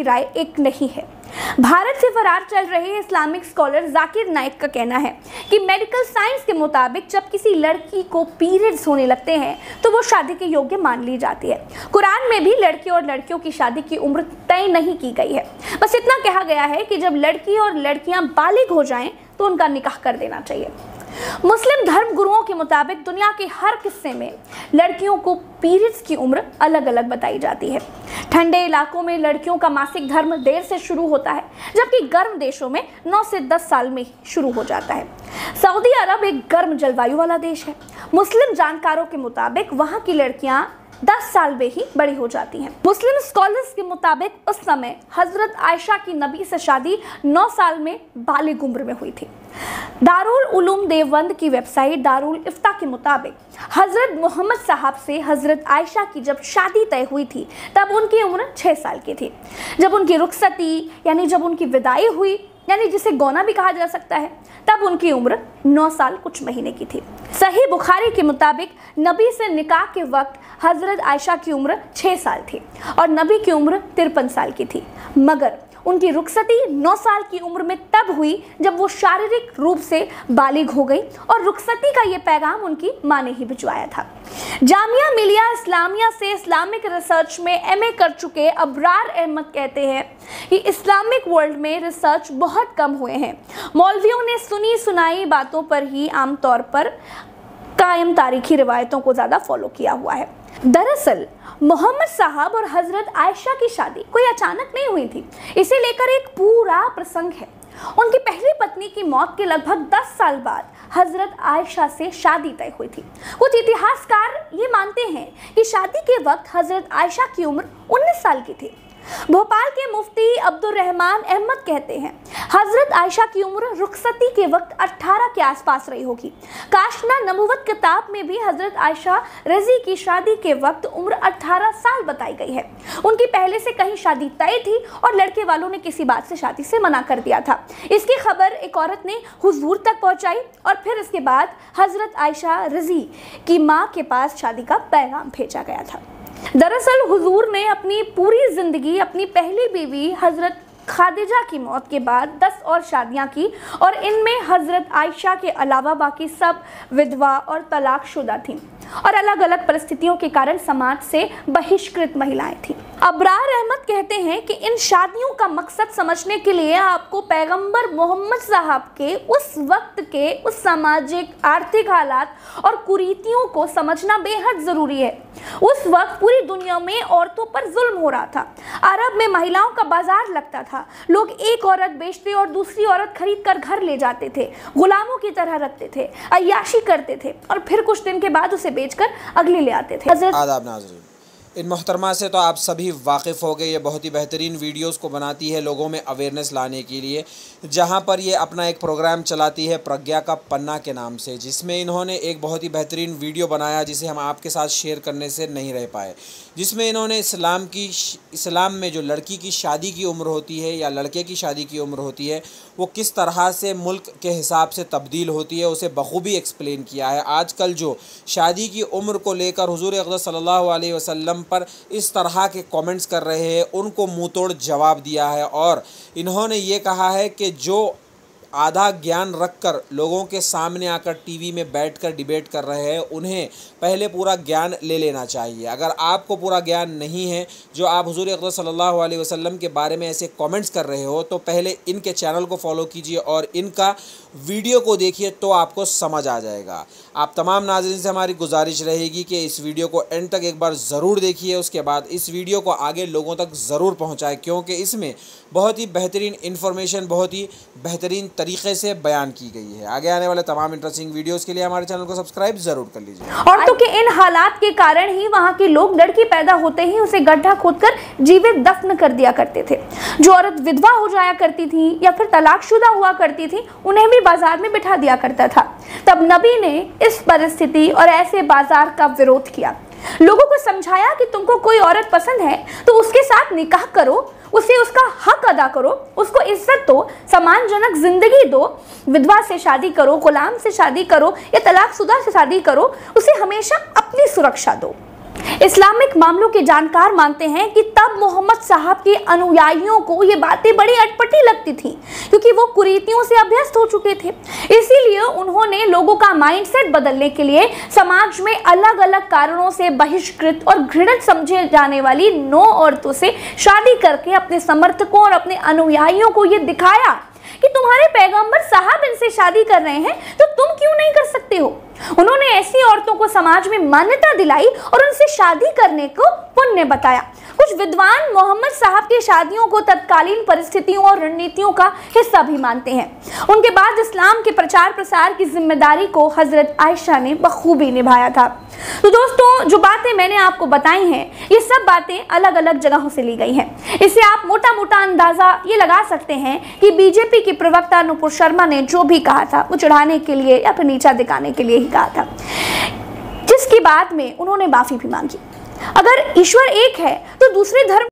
की राय एक नहीं है। भारत से फरार चल रहे इस्लामिक स्कॉलर जाकिर नाइक का कहना है कि मेडिकल साइंस के मुताबिक जब किसी लड़की को पीरियड्स होने लगते हैं तो वो शादी के योग्य मान ली जाती है। कुरान में भी लड़के और लड़कियों की शादी की उम्र तय नहीं की गई है, बस इतना कहा गया है कि जब लड़की और लड़कियां बालिग हो जाएं तो उनका निकाह कर देना चाहिए। मुस्लिम धर्म गुरुओं के मुताबिक दुनिया के हर हिस्से में लड़कियों को पीरियड्स की उम्र अलग अलग बताई जाती है। ठंडे इलाकों में लड़कियों का मासिक धर्म देर से शुरू होता है, जबकि गर्म देशों में 9 से 10 साल में शुरू हो जाता है। सऊदी अरब एक गर्म जलवायु वाला देश है। मुस्लिम जानकारों के मुताबिक वहाँ की लड़कियाँ 10 साल में ही बड़ी हो जाती हैं। मुस्लिम स्कॉलर्स के मुताबिक उस समय हजरत आयशा की नबी से शादी 9 साल में बालिग उम्र में हुई थी। दारुल उलूम देवबंद की वेबसाइट दारुल इफ्ता के मुताबिक हजरत मोहम्मद साहब से हजरत आयशा की जब शादी तय हुई थी तब उनकी उम्र 6 साल की थी। जब उनकी रुखसती यानी जब उनकी विदाई हुई, यानी जिसे गौना भी कहा जा सकता है, तब उनकी उम्र 9 साल कुछ महीने की थी। सही बुखारी के मुताबिक नबी से निकाह के वक्त हजरत आयशा की उम्र 6 साल थी और नबी की उम्र 53 साल की थी, मगर उनकी रुखसती 9 साल की उम्र में तब हुई जब वो शारीरिक रूप से बालिग हो गई और रुखसती का ये पैगाम उनकी माँ ने ही भिजवाया था। जामिया मिलिया इस्लामिया से इस्लामिक रिसर्च में एमए कर चुके अबरार अहमद कहते हैं कि इस्लामिक वर्ल्ड में रिसर्च बहुत कम हुए हैं। मौलवियों ने सुनी सुनाई बातों पर ही आमतौर पर कायम तारीखी रिवायतों को ज़्यादा फॉलो किया हुआ है। दरअसल मोहम्मद साहब और हजरत आयशा की शादी कोई अचानक नहीं हुई थी, इसे लेकर एक पूरा प्रसंग है। उनकी पहली पत्नी की मौत के लगभग 10 साल बाद हजरत आयशा से शादी तय हुई थी। कुछ इतिहासकार ये मानते हैं कि शादी के वक्त हजरत आयशा की उम्र 19 साल की थी। भोपाल के मुफ्ती अब्दुल रहमान अहमद कहते हैं हजरत आयशा की उम्र रुखसती के वक्त 18 के आसपास रही होगी। काशना नबुवत किताब में भी हजरत आयशा रजी की शादी के वक्त उम्र 18 साल बताई गई है। उनकी पहले से कहीं शादी तय थी और लड़के वालों ने किसी बात से शादी से मना कर दिया था। इसकी खबर एक औरत ने हुजूर तक पहुंचाई और फिर इसके बाद हजरत आयशा रजी की माँ के पास शादी का पैगाम भेजा गया था। दरअसल हुजूर ने अपनी पूरी जिंदगी अपनी पहली बीवी हजरत खादिजा की मौत के बाद 10 और शादियां की और इनमें हजरत आयशा के अलावा बाकी सब विधवा और तलाकशुदा थीं और अलग अलग परिस्थितियों के कारण समाज से बहिष्कृत महिलाएं थीं। अबरार अहमद कहते हैं कि इन शादियों का मकसद समझने के लिए आपको पैगंबर मोहम्मद साहब के उस वक्त के उस सामाजिक आर्थिक हालात और कुरीतियों को समझना बेहद ज़रूरी है। उस वक्त पूरी दुनिया में औरतों पर जुल्म हो रहा था। अरब में महिलाओं का बाजार लगता था। लोग एक औरत बेचते और दूसरी औरत खरीद कर घर ले जाते थे, गुलामों की तरह रखते थे, अय्याशी करते थे और फिर कुछ दिन के बाद उसे बेचकर अगली ले आते थे। आदाब नाज़रीन, इन मोहतरमा से तो आप सभी वाकिफ़ हो गए। ये बहुत ही बेहतरीन वीडियोस को बनाती है लोगों में अवेयरनेस लाने के लिए, जहां पर ये अपना एक प्रोग्राम चलाती है प्रज्ञा का पन्ना के नाम से, जिसमें इन्होंने एक बहुत ही बेहतरीन वीडियो बनाया जिसे हम आपके साथ शेयर करने से नहीं रह पाए, जिसमें इन्होंने इस्लाम में जो लड़की की शादी की उम्र होती है या लड़के की शादी की उम्र होती है वो किस तरह से मुल्क के हिसाब से तब्दील होती है उसे बखूबी एक्सप्लेन किया है। आजकल जो शादी की उम्र को लेकर हुजूर अक़दस सल्लल्लाहु अलैहि वसल्लम पर इस तरह के कमेंट्स कर रहे हैं उनको मुँह तोड़ जवाब दिया है और इन्होंने ये कहा है कि जो आधा ज्ञान रखकर लोगों के सामने आकर टीवी में बैठकर डिबेट कर रहे हैं उन्हें पहले पूरा ज्ञान ले लेना चाहिए। अगर आपको पूरा ज्ञान नहीं है, जो आप हुजूर अक़दस सल्लल्लाहु अलैहि वसल्लम के बारे में ऐसे कमेंट्स कर रहे हो, तो पहले इनके चैनल को फॉलो कीजिए और इनका वीडियो को देखिए तो आपको समझ आ जाएगा। आप तमाम नाज़रीन से हमारी गुजारिश रहेगी कि इस वीडियो को एंड तक एक बार ज़रूर देखिए, उसके बाद इस वीडियो को आगे लोगों तक ज़रूर पहुँचाएँ, क्योंकि इसमें बहुत ही बेहतरीन इन्फॉर्मेशन बहुत ही बेहतरीन तरीके से बयान की गई है। आगे आने वाले तमाम इंटरेस्टिंग वीडियोस के लिए हमारे चैनल को सब्सक्राइब जरूर कर लीजिए। औरतों के इन हालात के कारण ही वहाँ के लोग लड़की पैदा होते ही उसे गड्ढा खोदकर जीवित दफन कर दिया करते थे। जो औरत विधवा हो जाया करती थी या फिर तलाकशुदा हुआ करती थी उन्हें भी बाजार में बिठा दिया करता था। तब नबी ने इस परिस्थिति और ऐसे बाजार का विरोध किया, लोगों को समझाया कि तुमको कोई औरत पसंद है तो उसके साथ निकाह करो, उसे उसका हक अदा करो, उसको इज्जत दो, सम्मानजनक जिंदगी दो। विधवा से शादी करो, गुलाम से शादी करो या तलाकशुदा से शादी करो, उसे हमेशा अपनी सुरक्षा दो। इस्लामिक मामलों के जानकार मानते हैं कि तब मोहम्मद साहब के अनुयायियों को ये बातें बड़ी अटपटी लगती थी, क्योंकि वो कुरीतियों से अभ्यस्त हो चुके थे। इसीलिए उन्होंने लोगों का माइंडसेट बदलने के लिए समाज में अलग अलग कारणों से बहिष्कृत और घृणित समझे जाने वाली 9 औरतों से शादी करके अपने समर्थकों और अपने अनुयायियों को ये दिखाया कि तुम्हारे पैगंबर साहब इनसे शादी कर रहे हैं तो तुम क्यों नहीं कर सकते हो। उन्होंने ऐसी औरतों को समाज में मान्यता दिलाई और उनसे शादी करने को पुण्य बताया। कुछ विद्वान मोहम्मद साहब की शादियों को तत्कालीन परिस्थितियों और रणनीतियों का हिस्सा भी मानते हैं। उनके बाद इस्लाम के प्रचार प्रसार की जिम्मेदारी को हजरत आयशा ने बखूबी निभाया था। तो दोस्तों, जो बातें मैंने आपको बताई हैं, ये सब बातें अलग अलग जगहों से ली गई हैं। इससे आप मोटा मोटा अंदाजा ये लगा सकते हैं कि बीजेपी की प्रवक्ता नुपुर शर्मा ने जो भी कहा था वो चढ़ाने के लिए या फिर नीचा दिखाने के लिए ही कहा था, जिसकी बाद में उन्होंने माफी भी मांगी। अगर ईश्वर एक है तो दूसरे धर्म